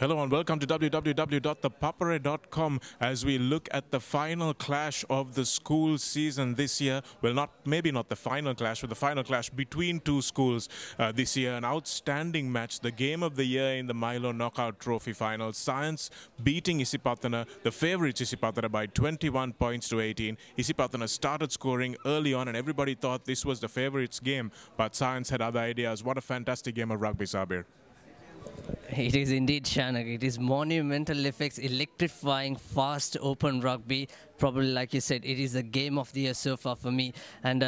Hello and welcome to www.thepapare.com as we look at the final clash of the school season this year. Well, maybe not the final clash, but the final clash between two schools this year. An outstanding match, the game of the year in the Milo Knockout Trophy final. Science beating Isipatana, the favourites Isipatana, by 21 points to 18. Isipatana started scoring early on and everybody thought this was the favourites game, but Science had other ideas. What a fantastic game of rugby, Saabir. It is indeed, Shanaka. It is monumental effects, electrifying, fast, open rugby. Probably, like you said, it is the game of the year so far for me. And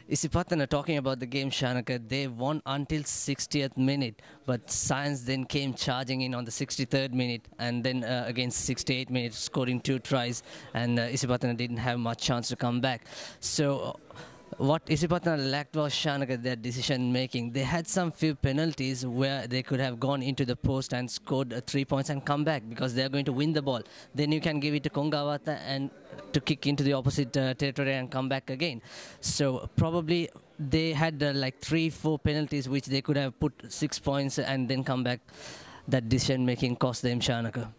Isipatana, talking about the game, Shanaka, they won until 60th minute. But Science then came charging in on the 63rd minute. And then against 68 minutes, scoring 2 tries. And Isipatana didn't have much chance to come back. So what Isipatana lacked was, Shanaka, their decision making. They had some few penalties where they could have gone into the post and scored 3 points and come back because they are going to win the ball. Then you can give it to Kongawata and to kick into the opposite territory and come back again. So probably they had like 3-4 penalties which they could have put 6 points and then come back. That decision making cost them, Shanaka.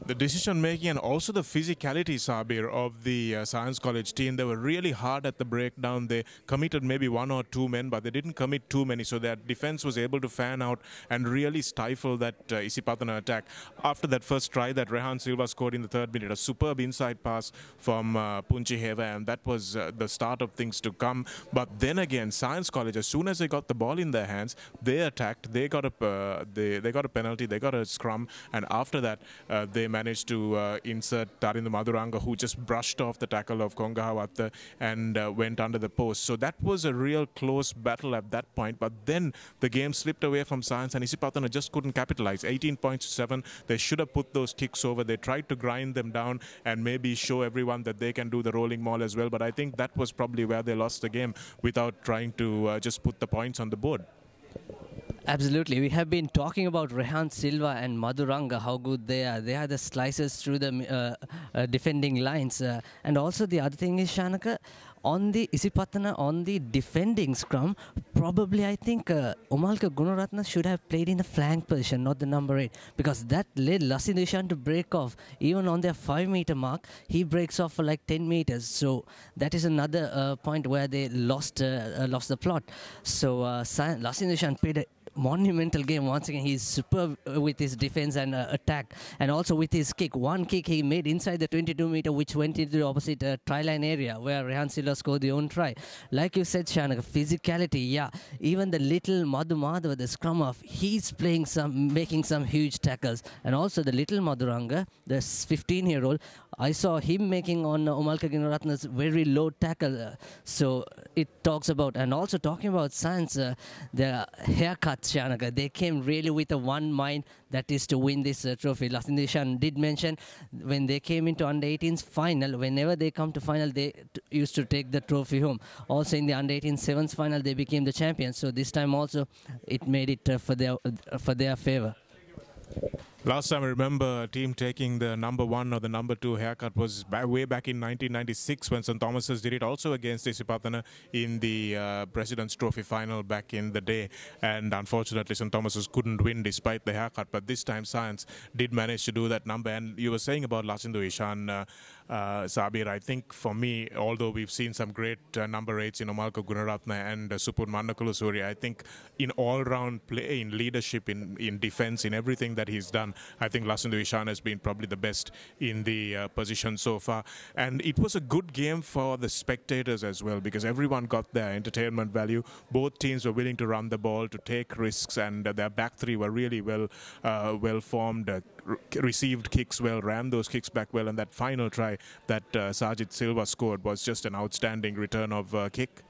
The decision making and also the physicality, Saabir, of the Science College team. They were really hard at the breakdown. They committed maybe 1 or 2 men, but they didn't commit too many. So their defense was able to fan out and really stifle that Isipatana attack. After that first try that Rehan Silva scored in the 3rd minute, a superb inside pass from Punchi Heva, and that was the start of things to come. But then again, Science College, as soon as they got the ball in their hands, they attacked. They got a penalty. They got a scrum, and after that, they managed to insert Tarindu Maduranga, who just brushed off the tackle of Kongahawatha and went under the post. So that was a real close battle at that point. But then the game slipped away from Science and Isipatana just couldn't capitalize. 18 points to 7. They should have put those kicks over. They tried to grind them down and maybe show everyone that they can do the rolling maul as well. But I think that was probably where they lost the game without trying to just put the points on the board. Absolutely. We have been talking about Rehan Silva and Maduranga, how good they are. They are the slicers through the defending lines. And also the other thing is, Shanaka, on the Isipatana, on the defending scrum, probably I think Umalka Gunaratna should have played in the flank position, not the number 8, because that led Lasindushan to break off. Even on their 5-meter mark, he breaks off for like 10 meters. So that is another point where they lost the plot. So Lasindushan played a monumental game once again. He's superb with his defense and attack, and also with his kick. One kick he made inside the 22-meter, which went into the opposite try line area where Rehan Silva scored the own try. Like you said, Shanaka, physicality, yeah. Even the little Madhu Madhava, the scrum half, he's making some huge tackles. And also the little Madhuranga, the 15-year-old, I saw him making on Umalka Gunaratna's very low tackle. So it talks about, and also talking about Science, the haircuts, Shanaka, they came really with a one mind, that is to win this trophy. Lasindushan did mention when they came into under-18's final, whenever they come to final, they used to take the trophy home. Also in the under-18 sevens final, they became the champions. So this time also, it made it for their favor. Last time I remember a team taking the number 1 or the number 2 haircut was way back in 1996 when St. Thomas's did it also against Isipatana in the President's Trophy final back in the day. And unfortunately, St. Thomas's couldn't win despite the haircut. But this time, Science did manage to do that number. And you were saying about Lasindu Ishan, Saabir, I think for me, although we've seen some great number 8s in Umalka Gunaratna and Supur Mannakulusuri, I think in all-round play, in leadership, in defense, in everything that he's done, I think Lasindu Ishan has been probably the best in the position so far. And it was a good game for the spectators as well because everyone got their entertainment value. Both teams were willing to run the ball, to take risks, and their back three were really well formed, received kicks well, ran those kicks back well, and that final try that Sajid Silva scored was just an outstanding return of kick.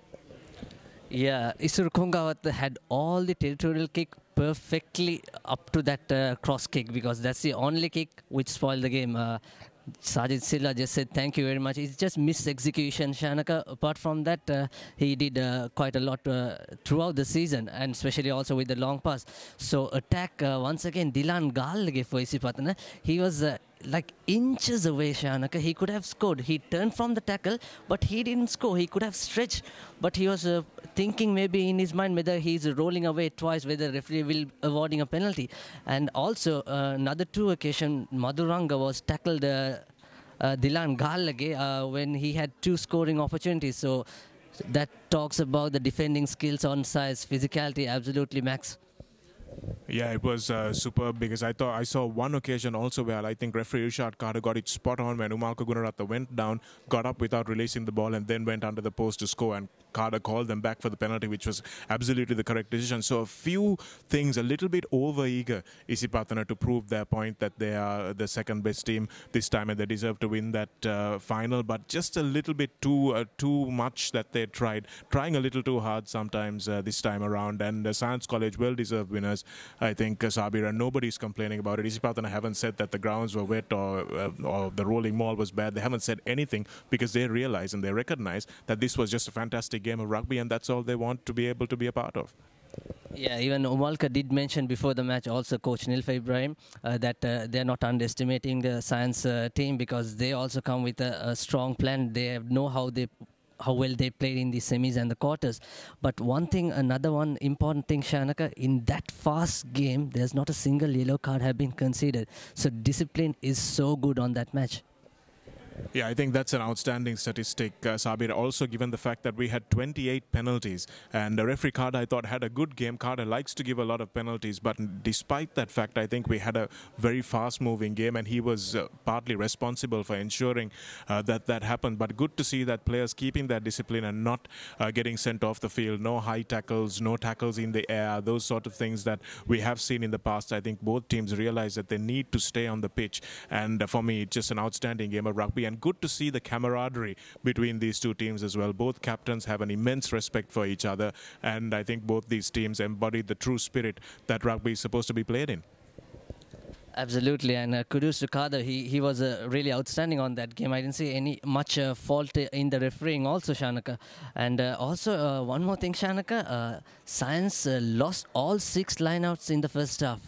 Yeah, Isur Kongawat had all the territorial kick perfectly up to that cross kick because that's the only kick which spoiled the game. Sajid Silva just said thank you very much. It's just missed execution, Shanaka. Apart from that, he did quite a lot throughout the season, and especially also with the long pass. So attack once again, Dilan Galge for Isipatana. He was like inches away, Shanaka. He could have scored. He turned from the tackle, but he didn't score. He could have stretched, but he was thinking maybe in his mind whether he's rolling away twice, whether referee will awarding a penalty. And also another two occasion, Madhuranga was tackled. Dilan Gallage when he had two scoring opportunities. So that talks about the defending skills on size, physicality, absolutely, Max. Yeah, it was superb because I saw one occasion also where I think referee Irshad Carter got it spot on when Umalka Gunaratha went down, got up without releasing the ball, and then went under the post to score. And Carter called them back for the penalty, which was absolutely the correct decision. So a few things, a little bit over-eager, Isipatana, to prove their point that they are the second best team this time and they deserve to win that final. But just a little bit too much that they trying a little too hard sometimes this time around. And Science College, well-deserved winners, I think, Saabir, and nobody's complaining about it. Isipatana haven't said that the grounds were wet or the rolling mall was bad. They haven't said anything because they realize and they recognize that this was just a fantastic game of rugby, and that's all they want to be able to be a part of. Yeah, even Umalka did mention before the match, also Coach Nilfa Ibrahim, that they're not underestimating the Science team because they also come with a strong plan. They know how well they played in the semis and the quarters. But another one important thing, Shanaka, in that fast game, there's not a single yellow card have been considered. So discipline is so good on that match. Yeah, I think that's an outstanding statistic, Saabir. Also, given the fact that we had 28 penalties, and referee Carter, I thought, had a good game. Carter likes to give a lot of penalties, but despite that fact, I think we had a very fast-moving game, and he was partly responsible for ensuring that happened. But good to see that players keeping that discipline and not getting sent off the field. No high tackles, no tackles in the air, those sort of things that we have seen in the past. I think both teams realize that they need to stay on the pitch, and for me, it's just an outstanding game of rugby. And good to see the camaraderie between these two teams as well. Both captains have an immense respect for each other, and I think both these teams embody the true spirit that rugby is supposed to be played in. Absolutely, and kudos to Kader. He was really outstanding on that game. I didn't see any much fault in the refereeing also, Shanaka. And also one more thing, Shanaka. Science lost all 6 lineouts in the first half.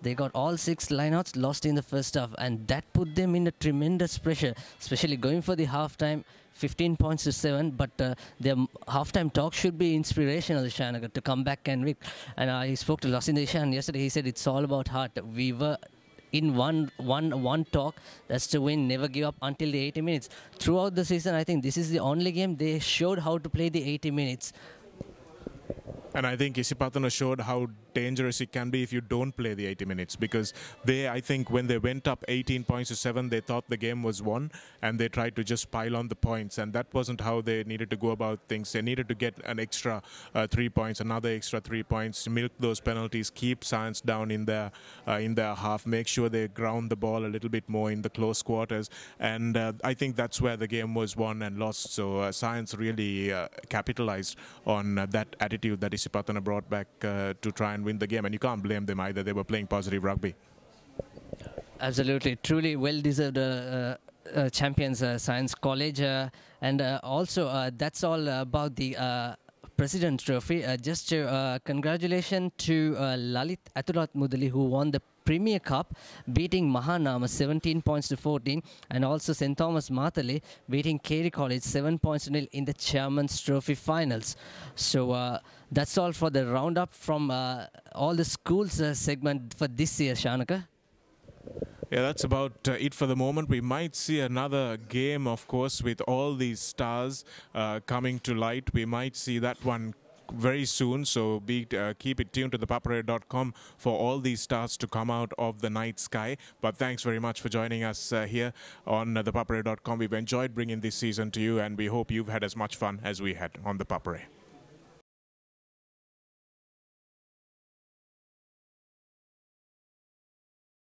They got all 6 lineouts lost in the first half, and that put them in a tremendous pressure, especially going for the halftime. 15 points to 7, but their halftime talk should be inspirational, Shanaka, to come back and win. And I spoke to Lasin Ishan yesterday. He said it's all about heart. We were in one talk, that's to win, never give up until the 80 minutes. Throughout the season, I think this is the only game they showed how to play the 80 minutes. And I think Isipatana showed how dangerous it can be if you don't play the 80 minutes, because I think when they went up 18 points to 7, they thought the game was won and they tried to just pile on the points, and that wasn't how they needed to go about things. They needed to get an extra 3 points, another extra 3 points, milk those penalties, keep Science down in their half, make sure they ground the ball a little bit more in the close quarters, and I think that's where the game was won and lost. So Science really capitalized on that attitude that Isipatana brought back to try and win the game, and you can't blame them either. They were playing positive rugby. Absolutely, truly well-deserved champions, Science College, and also that's all about the President Trophy. Just congratulations to Lalit Aturat Mudali, who won the Premier Cup, beating Mahanama 17 points to 14, and also St. Thomas Matale beating Carey College 7 points to 0 in the Chairman's Trophy finals. So that's all for the roundup from all the schools segment for this year, Shanaka. Yeah, that's about it for the moment. We might see another game, of course, with all these stars coming to light. We might see that one very soon, so keep it tuned to ThePapare.com for all these stars to come out of the night sky. But thanks very much for joining us here on ThePapare.com. We've enjoyed bringing this season to you, and we hope you've had as much fun as we had on The Papare.